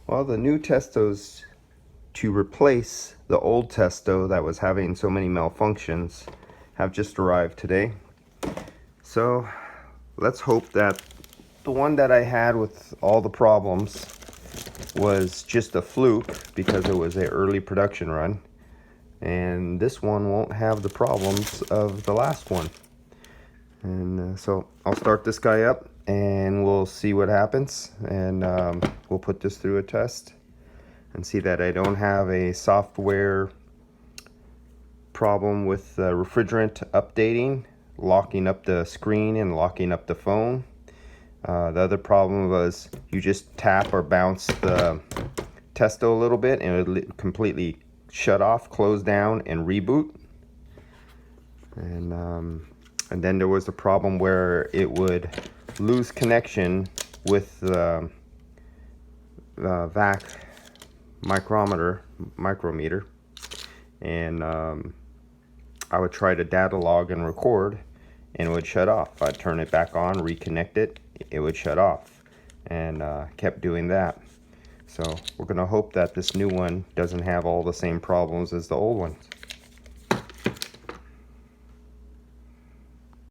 Well, the new Testos to replace the old Testo that was having so many malfunctions have just arrived today. So let's hope that the one that I had with all the problems was just a fluke because it was an early production run, and this one won't have the problems of the last one. And so I'll start this guy up and we'll see what happens, and we'll put this through a test and see that I don't have a software problem with the refrigerant updating, locking up the screen and locking up the phone. The other problem was you just tap or bounce the Testo a little bit and it would completely shut off, close down, and reboot. And then there was the problem where it would lose connection with the vac micrometer, and I would try to data log and record, and it would shut off. I'd turn it back on, reconnect it, it would shut off, and kept doing that. So we're gonna hope that this new one doesn't have all the same problems as the old ones.